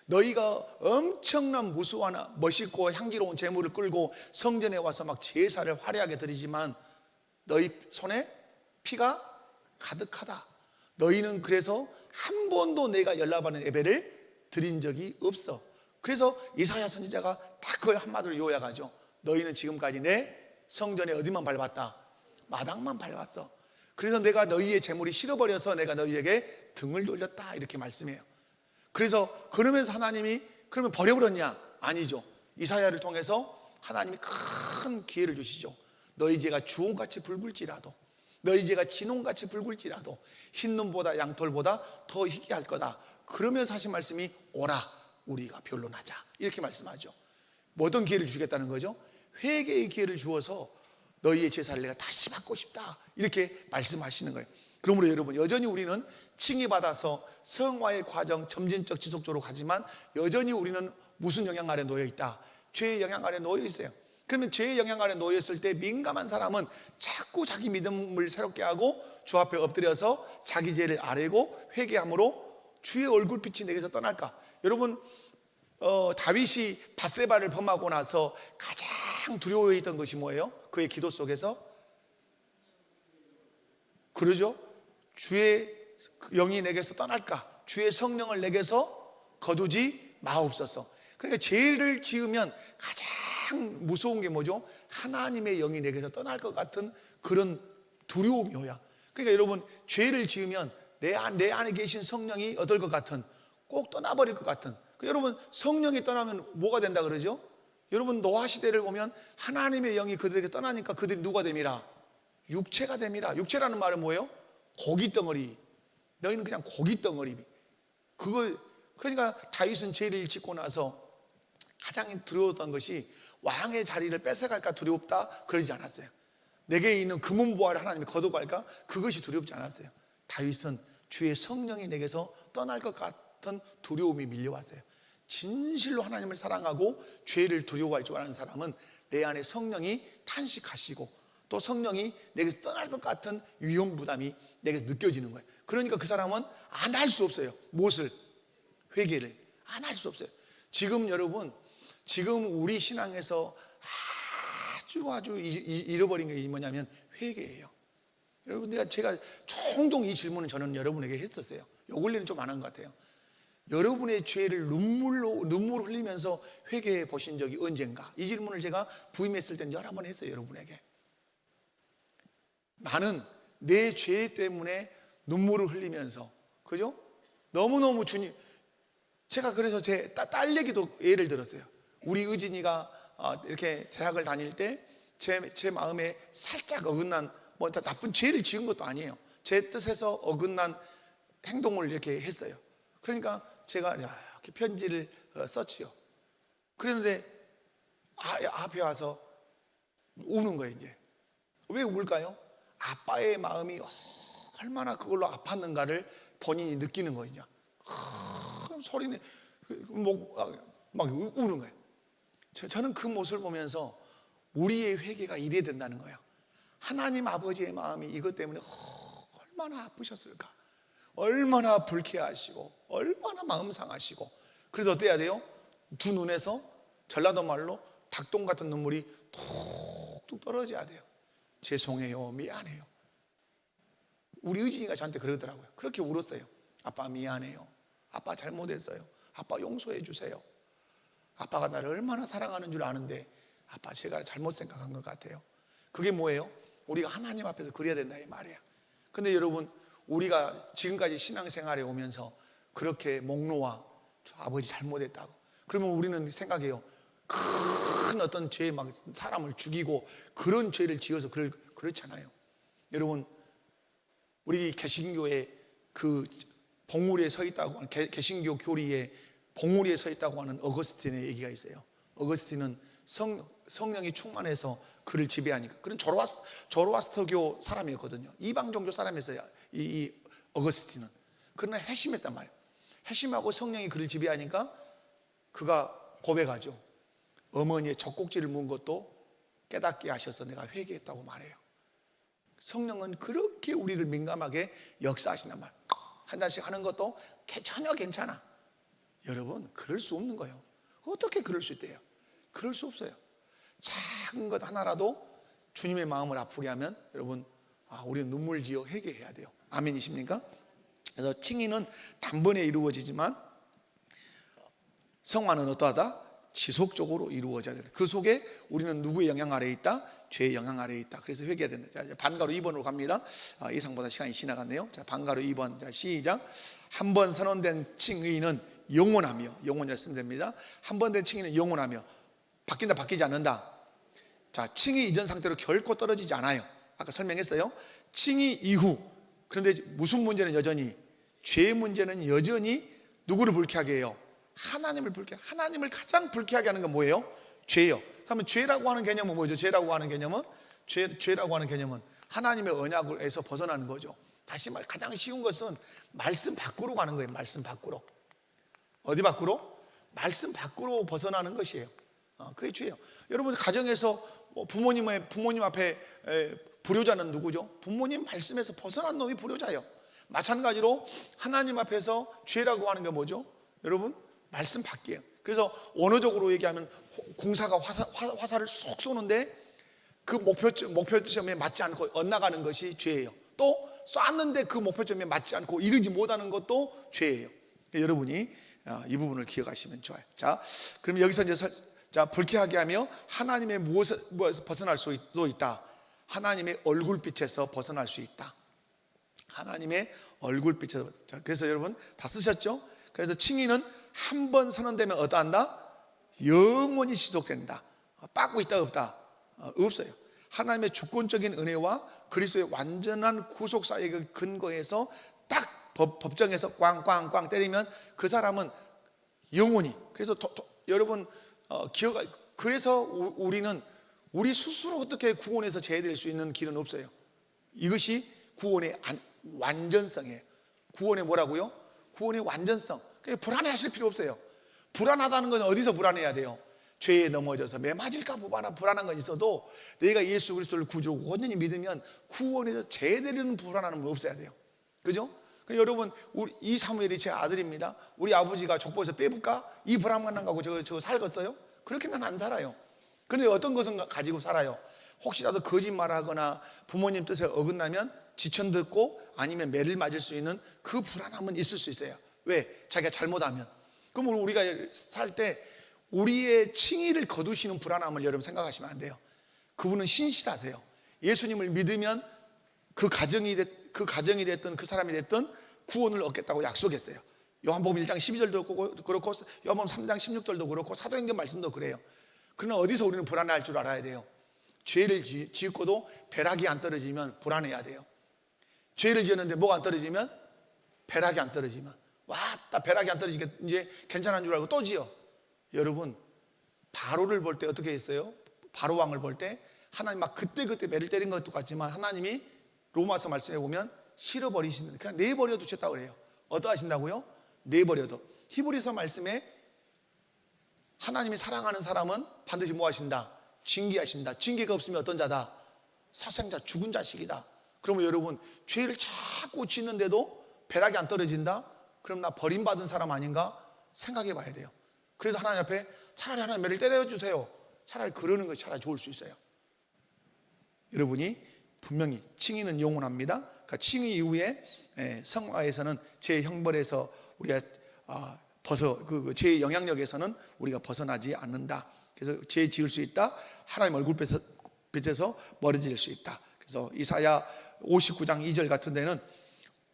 너희가 엄청난 무수하나 멋있고 향기로운 제물을 끌고 성전에 와서 막 제사를 화려하게 드리지만 너희 손에 피가 가득하다. 너희는 그래서 한 번도 내가 연락받는 예배를 드린 적이 없어. 그래서 이사야 선지자가 딱 그 한마디를 요약하죠. 너희는 지금까지 내 성전에 어디만 밟았다? 마당만 밟았어. 그래서 내가 너희의 재물이 싫어버려서 내가 너희에게 등을 돌렸다. 이렇게 말씀해요. 그래서 그러면서 하나님이 그러면 버려버렸냐? 아니죠. 이사야를 통해서 하나님이 큰 기회를 주시죠. 너희 죄가 주홍같이 붉을지라도, 너희 죄가 진홍같이 붉을지라도 흰눈보다 양털보다 더 희게 할 거다. 그러면서 하신 말씀이 오라 우리가 변론하자, 이렇게 말씀하죠. 어떤 기회를 주겠다는 거죠? 회개의 기회를 주어서 너희의 제사를 내가 다시 받고 싶다, 이렇게 말씀하시는 거예요. 그러므로 여러분, 여전히 우리는 칭의받아서 성화의 과정 점진적 지속적으로 가지만 여전히 우리는 무슨 영향 아래 놓여 있다? 죄의 영향 아래 놓여 있어요. 그러면 죄의 영향 아래 놓여 있을 때 민감한 사람은 자꾸 자기 믿음을 새롭게 하고 주 앞에 엎드려서 자기 죄를 아뢰고 회개함으로 주의 얼굴빛이 내게서 떠날까? 여러분, 다윗이 밧세바를 범하고 나서 가장 두려워했던 것이 뭐예요? 그의 기도 속에서, 그러죠? 주의 영이 내게서 떠날까? 주의 성령을 내게서 거두지 마옵소서. 그러니까 죄를 지으면 가장 무서운 게 뭐죠? 하나님의 영이 내게서 떠날 것 같은 그런 두려움이 오야. 그러니까 여러분, 죄를 지으면 내 안에 계신 성령이 어떨 것 같은, 꼭 떠나버릴 것 같은. 여러분, 성령이 떠나면 뭐가 된다 그러죠? 여러분, 노아 시대를 보면 하나님의 영이 그들에게 떠나니까 그들이 누가 됨이라? 육체가 됨이라. 육체라는 말은 뭐예요? 고깃덩어리. 너희는 그냥 고깃덩어리. 그러니까 다윗은 죄를 짓고 나서 가장 두려웠던 것이 왕의 자리를 뺏어갈까 두렵다 그러지 않았어요. 내게 있는 금은보화를 하나님이 거둬갈까, 그것이 두렵지 않았어요. 다윗은 주의 성령이 내게서 떠날 것 같은 두려움이 밀려왔어요. 진실로 하나님을 사랑하고 죄를 두려워할 줄 아는 사람은 내 안에 성령이 탄식하시고 또 성령이 내게서 떠날 것 같은 위험 부담이 내게서 느껴지는 거예요. 그러니까 그 사람은 안 할 수 없어요. 무엇을? 회개를 안 할 수 없어요. 지금 여러분, 지금 우리 신앙에서 아주 잃어버린 게 뭐냐면 회개예요. 여러분, 제가 종종 이 질문을 저는 여러분에게 했었어요. 요 근래는 좀 안 한 것 같아요. 여러분의 죄를 눈물을 흘리면서 회개해 보신 적이 언젠가? 이 질문을 제가 부임했을 때는 여러 번 했어요, 여러분에게. 나는 내 죄 때문에 눈물을 흘리면서, 그죠? 너무너무 주님, 제가 그래서 제 딸 얘기도 예를 들었어요. 우리 의진이가 이렇게 대학을 다닐 때 제 마음에 살짝 어긋난, 뭐 나쁜 죄를 지은 것도 아니에요. 제 뜻에서 어긋난 행동을 이렇게 했어요. 그러니까 제가 이렇게 편지를 썼지요. 그런데 앞에 와서 우는 거예요. 이제 왜 울까요? 아빠의 마음이 얼마나 그걸로 아팠는가를 본인이 느끼는 거예요. 소리는 막 우는 거예요. 저는 그 모습을 보면서 우리의 회개가 이래야 된다는 거예요. 하나님 아버지의 마음이 이것 때문에 얼마나 아프셨을까, 얼마나 불쾌하시고 얼마나 마음 상하시고. 그래서 어때야 돼요? 두 눈에서 전라도 말로 닭똥 같은 눈물이 툭툭 떨어져야 돼요. 죄송해요, 미안해요. 우리 의진이가 저한테 그러더라고요. 그렇게 울었어요. 아빠 미안해요, 아빠 잘못했어요, 아빠 용서해 주세요, 아빠가 나를 얼마나 사랑하는 줄 아는데 아빠 제가 잘못 생각한 것 같아요. 그게 뭐예요? 우리가 하나님 앞에서 그래야 된다 이 말이에요. 근데 여러분, 우리가 지금까지 신앙생활에 오면서 그렇게 목 놓아 저 아버지 잘못했다고 그러면 우리는 생각해요. 큰 어떤 죄에 막 사람을 죽이고 그런 죄를 지어서 그렇잖아요. 여러분, 우리 개신교에 그 봉우리에 서 있다고 하는, 개신교 교리에 봉우리에 서 있다고 하는 어거스틴의 얘기가 있어요. 어거스틴은 성령이 충만해서 그를 지배하니까, 그런 조로아스터교 사람이었거든요. 이방 종교 사람이었어요, 이 어거스틴은. 그러나 회심했단 말이에요. 회심하고 성령이 그를 지배하니까 그가 고백하죠. 어머니의 젖꼭지를 문 것도 깨닫게 하셔서 내가 회개했다고 말해요. 성령은 그렇게 우리를 민감하게 역사하신단 말이에요. 한 잔씩 하는 것도 전혀 괜찮아. 여러분, 그럴 수 없는 거예요. 어떻게 그럴 수 있대요? 그럴 수 없어요. 작은 것 하나라도 주님의 마음을 아프게 하면 여러분, 우리는 눈물 지어 회개해야 돼요. 아멘이십니까? 그래서 칭의는 단번에 이루어지지만 성화는 어떠하다? 지속적으로 이루어져야 된다. 그 속에 우리는 누구의 영향 아래에 있다? 죄의 영향 아래에 있다. 그래서 회개해야 된다. 자, 이제 반가로 2번으로 갑니다. 예상보다 시간이 지나갔네요. 자, 반가로 2번. 자, 시작. 한 번 선언된 칭의는 영원하며, 영원이라 쓰면 됩니다. 한 번 된 칭의는 영원하며, 바뀐다, 바뀌지 않는다. 자, 칭의 이전 상태로 결코 떨어지지 않아요. 아까 설명했어요. 칭의 이후, 그런데 무슨 문제는 여전히, 죄의 문제는 여전히 누구를 불쾌하게 해요? 하나님을 불쾌하게. 하나님을 가장 불쾌하게 하는 건 뭐예요? 죄요. 그러면 죄라고 하는 개념은 뭐죠? 죄라고 하는 개념은, 죄라고 하는 개념은 하나님의 언약에서 벗어나는 거죠. 다시 말, 가장 쉬운 것은 말씀 밖으로 가는 거예요. 말씀 밖으로. 어디 밖으로? 말씀 밖으로 벗어나는 것이에요. 그게 죄예요. 여러분, 가정에서 부모님 앞에 불효자는 누구죠? 부모님 말씀에서 벗어난 놈이 불효자예요. 마찬가지로 하나님 앞에서 죄라고 하는 게 뭐죠? 여러분, 말씀 밖이에요. 그래서 원어적으로 얘기하면 공사가 화살을 쏙 쏘는데 그 목표점에 맞지 않고 엇나가는 것이 죄예요. 또 쐈는데 그 목표점에 맞지 않고 이르지 못하는 것도 죄예요. 여러분이 이 부분을 기억하시면 좋아요. 자, 그럼 여기서 이제 불쾌하게 하며 하나님의 무엇에서 벗어날 수도 있다. 하나님의 얼굴빛에서 벗어날 수 있다. 하나님의 얼굴빛에서. 자, 그래서 여러분 다 쓰셨죠? 그래서 칭의는 한 번 선언되면 어떠한다? 영원히 지속된다. 빠꾸 있다 없다? 없어요. 하나님의 주권적인 은혜와 그리스도의 완전한 구속 사역의 근거에서 딱 법정에서 꽝꽝꽝 때리면 그 사람은 영원히. 그래서 여러분 그래서 우리는 우리 스스로 어떻게 구원에서 제외될 수 있는 길은 없어요. 이것이 구원의 완전성이에요. 구원의 뭐라고요? 구원의 완전성. 불안해하실 필요 없어요. 불안하다는 건 어디서 불안해야 돼요? 죄에 넘어져서 매 맞을까 불안한 건 있어도 내가 예수 그리스도를 구주로 온전히 믿으면 구원에서 제외되는 불안함은 없어야 돼요. 그죠? 여러분, 이 사무엘이 제 아들입니다. 우리 아버지가 족보에서 빼볼까? 이 불안만 가고 저거 살겠어요? 그렇게는 안 살아요. 그런데 어떤 것은 가지고 살아요? 혹시라도 거짓말하거나 부모님 뜻에 어긋나면 지천 듣고 아니면 매를 맞을 수 있는 그 불안함은 있을 수 있어요. 왜? 자기가 잘못하면. 그럼 우리가 살 때 우리의 칭의를 거두시는 불안함을 여러분 생각하시면 안 돼요. 그분은 신실하세요. 예수님을 믿으면 그 가정이 됐든 그 사람이 됐든 구원을 얻겠다고 약속했어요. 요한복음 1장 12절도 그렇고 요한복음 3장 16절도 그렇고 사도행전 말씀도 그래요. 그러나 어디서 우리는 불안해할 줄 알아야 돼요. 죄를 지었고도 벼락이 안 떨어지면 불안해야 돼요. 죄를 지었는데 뭐가 안 떨어지면? 벼락이 안 떨어지면 왔다 벼락이 안 떨어지니까 이제 괜찮은 줄 알고 또 지어. 여러분 바로를 볼 때 어떻게 했어요? 바로 왕을 볼 때 하나님 막 그때 매를 때린 것도 같지만 하나님이 로마서 말씀해 보면 실어버리시는, 그냥 내버려도 쳤다고 그래요. 어떠하신다고요? 내버려도. 히브리서 말씀에 하나님이 사랑하는 사람은 반드시 뭐 하신다? 징계하신다. 징계가 없으면 어떤 자다? 사생자, 죽은 자식이다. 그러면 여러분 죄를 자꾸 짓는데도 벼락이 안 떨어진다? 그럼 나 버림받은 사람 아닌가? 생각해 봐야 돼요. 그래서 하나님 앞에 차라리 하나님 매를 때려주세요. 차라리 그러는 것이 차라리 좋을 수 있어요. 여러분이 분명히 칭의는 영원합니다. 그러니까 칭의 이후에 성화에서는 제 형벌에서 우리가 죄의 영향력에서는 우리가 벗어나지 않는다. 그래서 죄 지을 수 있다. 하나님 얼굴 빛에서 멀어질 수 있다. 그래서 이사야 59장 2절 같은 데는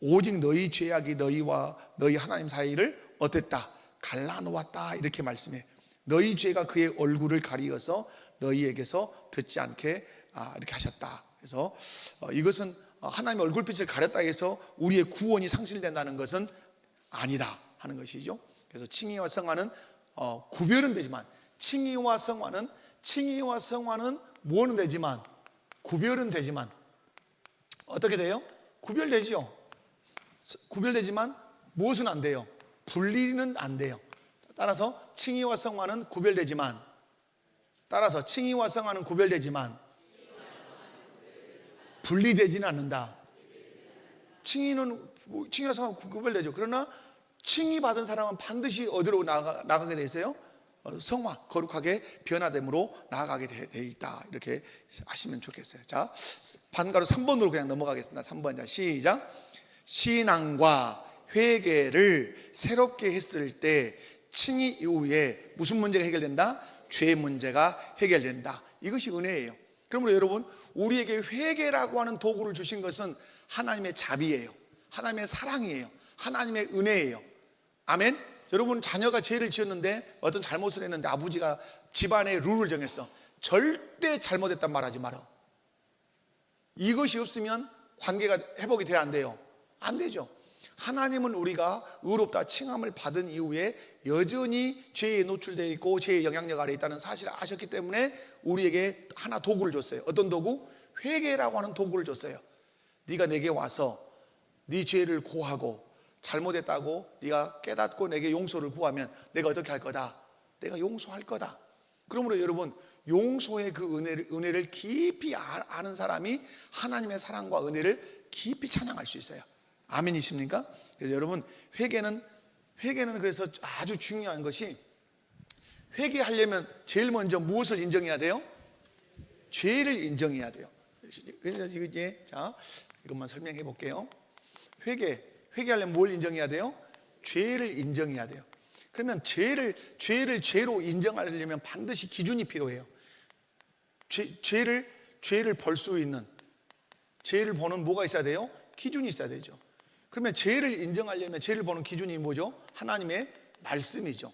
오직 너희 죄악이 너희와 너희 하나님 사이를 어땠다? 갈라놓았다. 이렇게 말씀해. 너희 죄가 그의 얼굴을 가리어서 너희에게서 듣지 않게 이렇게 하셨다. 그래서 이것은 하나님의 얼굴빛을 가렸다 해서 우리의 구원이 상실된다는 것은 아니다 하는 것이죠. 그래서 칭의와 성화는 구별은 되지만 칭의와 성화는 뭐는 되지만 구별은 되지만 어떻게 돼요? 구별되지요. 구별되지만 무엇은 안 돼요? 분리는 안 돼요. 따라서 칭의와 성화는 구별되지만 분리되지는 않는다. 칭의와 성화는 구별되죠. 그러나 칭의 받은 사람은 반드시 어디로 나가게 돼 있어요? 성화, 거룩하게 변화됨으로 나아가게 돼 있다. 이렇게 하시면 좋겠어요. 자, 반가로 3번으로 그냥 넘어가겠습니다. 3번. 자, 시작. 신앙과 회개를 새롭게 했을 때 칭의 이후에 무슨 문제가 해결된다? 죄 문제가 해결된다. 이것이 은혜예요. 그러므로 여러분, 우리에게 회개라고 하는 도구를 주신 것은 하나님의 자비예요. 하나님의 사랑이에요. 하나님의 은혜예요. 아멘. 여러분, 자녀가 죄를 지었는데 어떤 잘못을 했는데 아버지가 집안의 룰을 정했어. 절대 잘못했단 말하지 마라. 이것이 없으면 관계가 회복이 돼야 안 돼요? 안 되죠. 하나님은 우리가 의롭다 칭함을 받은 이후에 여전히 죄에 노출되어 있고 죄의 영향력 아래 있다는 사실을 아셨기 때문에 우리에게 하나 도구를 줬어요. 어떤 도구? 회개라고 하는 도구를 줬어요. 네가 내게 와서 네 죄를 고하고 잘못했다고 네가 깨닫고 내게 용서를 구하면 내가 어떻게 할 거다? 내가 용서할 거다. 그러므로 여러분, 용서의 그 은혜를 깊이 아는 사람이 하나님의 사랑과 은혜를 깊이 찬양할 수 있어요. 아멘이십니까? 그래서 여러분, 회개는 그래서 아주 중요한 것이, 회개하려면 제일 먼저 무엇을 인정해야 돼요? 죄를 인정해야 돼요. 그래서 이제 자, 이것만 설명해 볼게요. 회개하려면 뭘 인정해야 돼요? 죄를 인정해야 돼요. 그러면 죄를 죄로 인정하려면 반드시 기준이 필요해요. 죄를 벌 수 있는, 죄를 보는 뭐가 있어야 돼요? 기준이 있어야 되죠. 그러면 죄를 인정하려면 죄를 보는 기준이 뭐죠? 하나님의 말씀이죠.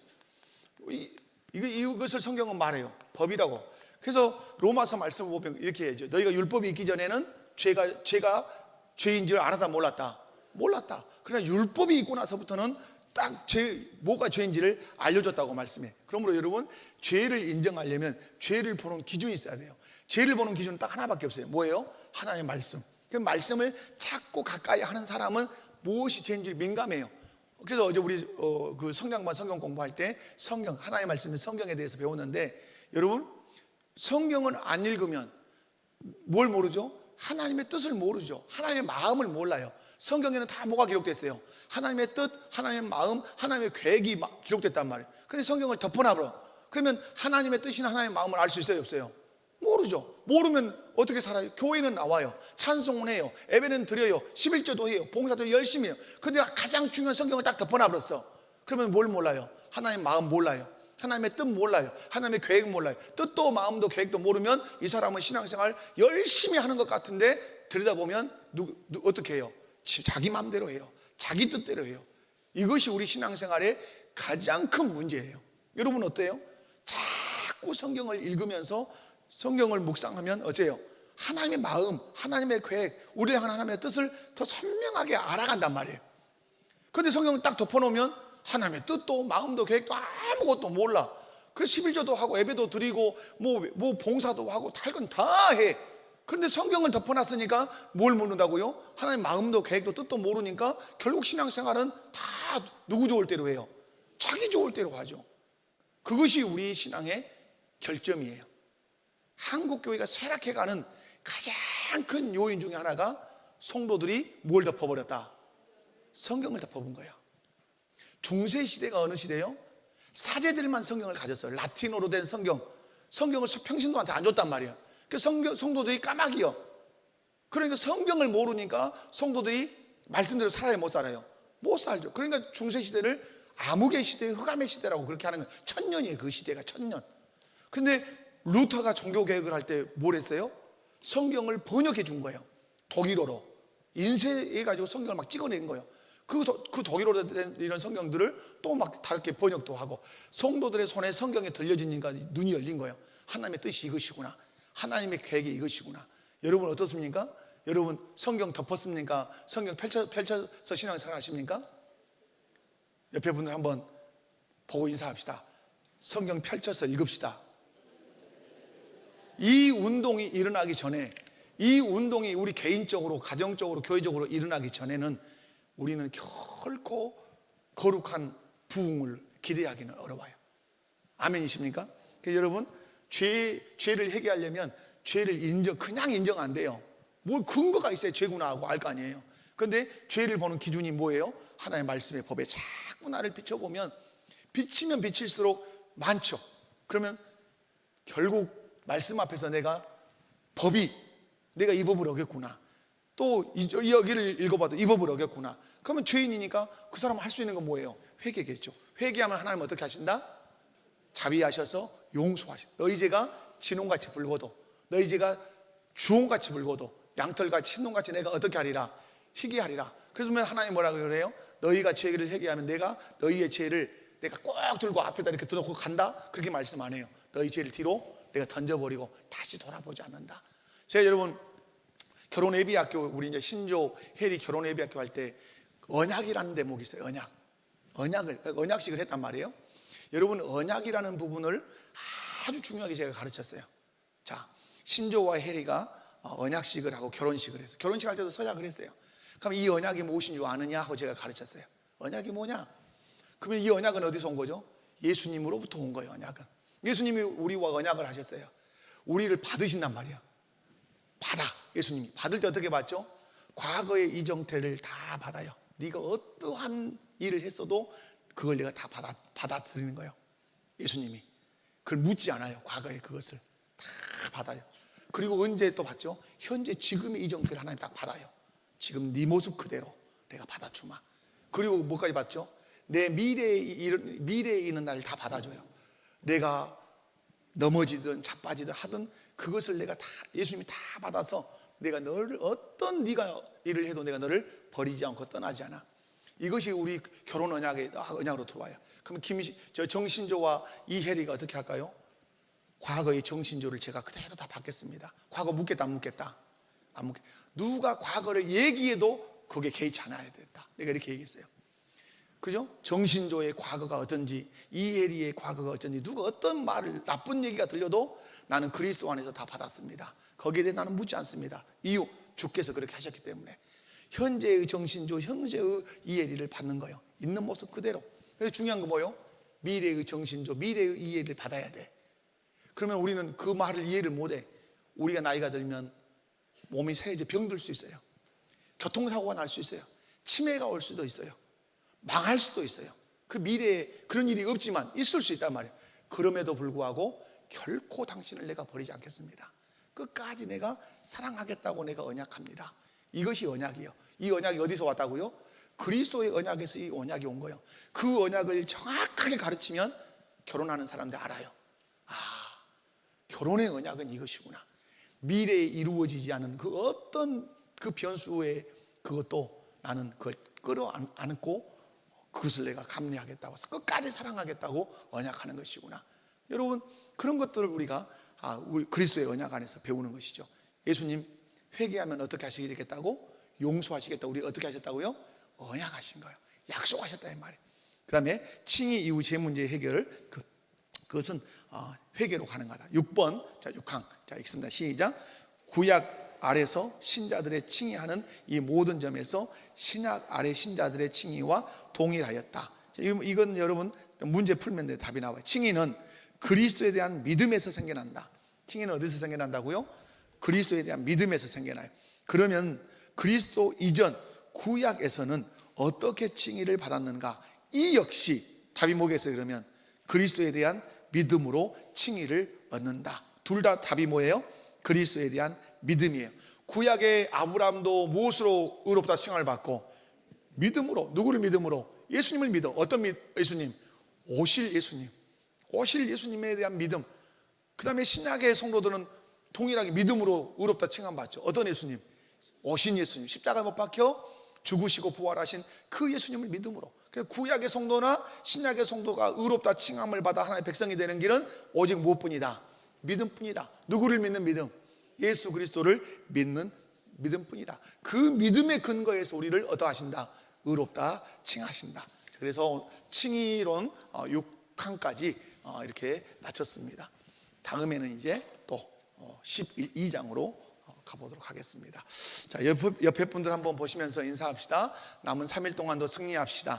이것을 성경은 말해요. 법이라고. 그래서 로마서 말씀을 보면 이렇게 해야죠. 너희가 율법이 있기 전에는 죄가 죄인 줄 알았다 몰랐다. 그러나 율법이 있고 나서부터는 딱 뭐가 죄인지를 알려줬다고 말씀해. 그러므로 여러분, 죄를 인정하려면 죄를 보는 기준이 있어야 돼요. 죄를 보는 기준은 딱 하나밖에 없어요. 뭐예요? 하나님의 말씀. 그 말씀을 찾고 가까이 하는 사람은 무엇이 죄인지 민감해요. 그래서 어제 우리 그 성경 공부할 때 하나님의 말씀인 성경에 대해서 배웠는데, 여러분, 성경을 안 읽으면 뭘 모르죠? 하나님의 뜻을 모르죠. 하나님의 마음을 몰라요. 성경에는 다 뭐가 기록됐어요? 하나님의 뜻, 하나님의 마음, 하나님의 계획이 기록됐단 말이에요. 근데 성경을 덮어놔버려. 그러면 하나님의 뜻이나 하나님의 마음을 알 수 있어요, 없어요? 모르죠. 모르면 어떻게 살아요? 교회는 나와요, 찬송은 해요, 예배는 드려요, 11조도 해요, 봉사도 열심히 해요. 근데 가장 중요한 성경을 딱 덮어놔버렸어. 그러면 뭘 몰라요? 하나님의 마음 몰라요, 하나님의 뜻 몰라요, 하나님의 계획 몰라요. 뜻도 마음도 계획도 모르면 이 사람은 신앙생활 열심히 하는 것 같은데 들여다보면 어떻게 해요? 자기 마음대로 해요, 자기 뜻대로 해요. 이것이 우리 신앙생활의 가장 큰 문제예요. 여러분 어때요? 자꾸 성경을 읽으면서 성경을 묵상하면 어째요? 하나님의 마음, 하나님의 계획, 우리를 향한 하나님의 뜻을 더 선명하게 알아간단 말이에요. 그런데 성경을 딱 덮어놓으면 하나님의 뜻도 마음도 계획도 아무것도 몰라. 그래서 11조도 하고 예배도 드리고 뭐 봉사도 하고 할 건 다 해. 그런데 성경을 덮어놨으니까 뭘 모른다고요? 하나님의 마음도 계획도 뜻도 모르니까 결국 신앙생활은 다 누구 좋을 대로 해요? 자기 좋을 대로 하죠. 그것이 우리 신앙의 결점이에요. 한국 교회가 쇠락해가는 가장 큰 요인 중에 하나가 성도들이 뭘 덮어버렸다? 성경을 덮어본 거예요. 중세 시대가 어느 시대예요? 사제들만 성경을 가졌어요. 라틴어로 된 성경을 평신도한테 안 줬단 말이에요. 그래서 성도들이 까마귀요. 그러니까 성경을 모르니까 성도들이 말씀대로 살아요, 못 살아요? 못 살죠. 그러니까 중세 시대를 암흑의 시대, 흑암의 시대라고 그렇게 하는 거예요. 1000년이에요. 그 시대가 1000년. 근데 루터가 종교개혁을 할 때 뭘 했어요? 성경을 번역해 준 거예요. 독일어로 인쇄해가지고 성경을 막 찍어낸 거예요. 그 독일어로 된 이런 성경들을 또 막 다르게 번역도 하고, 성도들의 손에 성경에 들려지니까 눈이 열린 거예요. 하나님의 뜻이 이것이구나, 하나님의 계획이 이것이구나. 여러분 어떻습니까? 여러분 성경 덮었습니까? 성경 펼쳐서 신앙생활 하십니까? 옆에 분들 한번 보고 인사합시다. 성경 펼쳐서 읽읍시다. 이 운동이 일어나기 전에, 이 운동이 우리 개인적으로, 가정적으로, 교회적으로 일어나기 전에는 우리는 결코 거룩한 부흥을 기대하기는 어려워요. 아멘이십니까? 그래서 여러분 죄를 해결하려면 죄를 그냥 인정 안 돼요. 뭘 근거가 있어야 죄구나 하고 알 거 아니에요. 그런데 죄를 보는 기준이 뭐예요? 하나님의 말씀의 법에 자꾸 나를 비춰보면, 비치면 비칠수록 많죠. 그러면 결국 말씀 앞에서 내가 이 법을 어겼구나, 또 여기를 읽어봐도 이 법을 어겼구나. 그러면 죄인이니까 그 사람은 할 수 있는 건 뭐예요? 회개겠죠. 회개하면 하나님 어떻게 하신다? 자비하셔서 용서하신다. 너희 죄가 진홍같이 붉어도, 너희 죄가 주홍같이 붉어도, 양털같이 흰농같이 내가 어떻게 하리라? 희게 하리라. 그래서 하나님 뭐라고 그래요? 너희가 죄를 회개하면 내가 너희의 죄를 내가 꼭 들고 앞에다 이렇게 들어놓고 간다? 그렇게 말씀 안 해요. 너희 죄를 뒤로 내가 던져버리고 다시 돌아보지 않는다. 제가 여러분 결혼예비학교, 우리 이제 신조 혜리 결혼예비학교 할 때 언약이라는 대목이 있어요. 언약식을 했단 말이에요. 여러분 언약이라는 부분을 아주 중요하게 제가 가르쳤어요. 자, 신조와 혜리가 언약식을 하고 결혼식을 해서, 결혼식 할 때도 서약을 했어요. 그럼 이 언약이 무엇인 줄 아느냐 하고 제가 가르쳤어요. 언약이 뭐냐? 그러면 이 언약은 어디서 온 거죠? 예수님으로부터 온 거예요. 언약은 예수님이 우리와 언약을 하셨어요. 우리를 받으신단 말이에요. 예수님이 받을 때 어떻게 받죠? 과거의 이정태를 다 받아요. 네가 어떠한 일을 했어도 그걸 내가 다 받아들이는 거예요. 예수님이 그걸 묻지 않아요. 과거의 그것을 다 받아요. 그리고 언제 또 받죠? 현재 지금의 이정태를 하나님 딱 받아요. 지금 네 모습 그대로 내가 받아주마. 그리고 뭐까지 받죠? 내 미래에 있는 나를 다 받아줘요. 내가 넘어지든 자빠지든 하든 그것을 내가 다, 예수님이 다 받아서 내가 너를 어떤 네가 일을 해도 내가 너를 버리지 않고 떠나지 않아. 이것이 우리 결혼 언약으로 들어와요. 그럼 정신조와 이혜리가 어떻게 할까요? 과거의 정신조를 제가 그대로 다 받겠습니다. 과거 묻겠다 안 묻겠다? 안 묻겠다. 누가 과거를 얘기해도 거기에 개의치 않아야 된다. 내가 이렇게 얘기했어요. 그죠? 정신조의 과거가 어떤지, 이혜리의 과거가 어쩐지, 누가 어떤 말을, 나쁜 얘기가 들려도 나는 그리스도 안에서 다 받았습니다. 거기에 대해 나는 묻지 않습니다. 이유, 주께서 그렇게 하셨기 때문에. 현재의 정신조, 현재의 이혜리를 받는 거예요. 있는 모습 그대로. 그래서 중요한 건 뭐예요? 미래의 정신조, 미래의 이혜리를 받아야 돼. 그러면 우리는 그 말을 이해를 못해. 우리가 나이가 들면 몸이 새해져 병들 수 있어요. 교통사고가 날 수 있어요. 치매가 올 수도 있어요. 망할 수도 있어요. 그 미래에 그런 일이 없지만 있을 수 있단 말이에요. 그럼에도 불구하고 결코 당신을 내가 버리지 않겠습니다. 끝까지 내가 사랑하겠다고 내가 언약합니다. 이것이 언약이에요. 이 언약이 어디서 왔다고요? 그리스도의 언약에서 이 언약이 온 거예요. 그 언약을 정확하게 가르치면 결혼하는 사람들 알아요. 결혼의 언약은 이것이구나. 미래에 이루어지지 않은 그 어떤 그 변수의 그것도 나는 그걸 끌어안고 그것을 내가 감내하겠다고 해서 끝까지 사랑하겠다고 언약하는 것이구나. 여러분, 그런 것들을 우리가 우리 그리스도의 언약 안에서 배우는 것이죠. 예수님 회개하면 어떻게 하시겠다고? 용서하시겠다고. 우리 어떻게 하셨다고요? 언약하신 거예요. 약속하셨다 이 말이에요. 그 다음에 칭의 이후 제 문제 해결을 그것은 회개로 가능하다. 6번, 자 6항, 자 읽습니다. 시작. 구약 아래서 신자들의 칭의하는 이 모든 점에서 신약 아래 신자들의 칭의와 동일하였다. 이건 여러분 문제 풀면 답이 나와요. 칭의는 그리스도에 대한 믿음에서 생겨난다. 칭의는 어디서 생겨난다고요? 그리스도에 대한 믿음에서 생겨나요. 그러면 그리스도 이전 구약에서는 어떻게 칭의를 받았는가? 이 역시 답이 뭐겠어요? 그러면 그리스도에 대한 믿음으로 칭의를 얻는다. 둘 다 답이 뭐예요? 그리스도에 대한 믿음이에요. 구약의 아브라함도 무엇으로 의롭다 칭함을 받고? 믿음으로. 누구를 믿음으로? 예수님을 믿어. 어떤 예수님? 오실 예수님. 오실 예수님에 대한 믿음. 그 다음에 신약의 성도들은 동일하게 믿음으로 의롭다 칭함 받죠. 어떤 예수님? 오신 예수님. 십자가에 못 박혀 죽으시고 부활하신 그 예수님을 믿음으로. 구약의 성도나 신약의 성도가 의롭다 칭함을 받아 하나님의 백성이 되는 길은 오직 무엇뿐이다? 믿음뿐이다. 누구를 믿는 믿음? 예수 그리스도를 믿는 믿음뿐이다. 그 믿음의 근거에서 우리를 어떠하신다? 의롭다 칭하신다. 그래서 칭의론 6항까지 이렇게 마쳤습니다. 다음에는 이제 또 12장으로 가보도록 하겠습니다. 자, 옆에 분들 한번 보시면서 인사합시다. 남은 3일 동안도 승리합시다.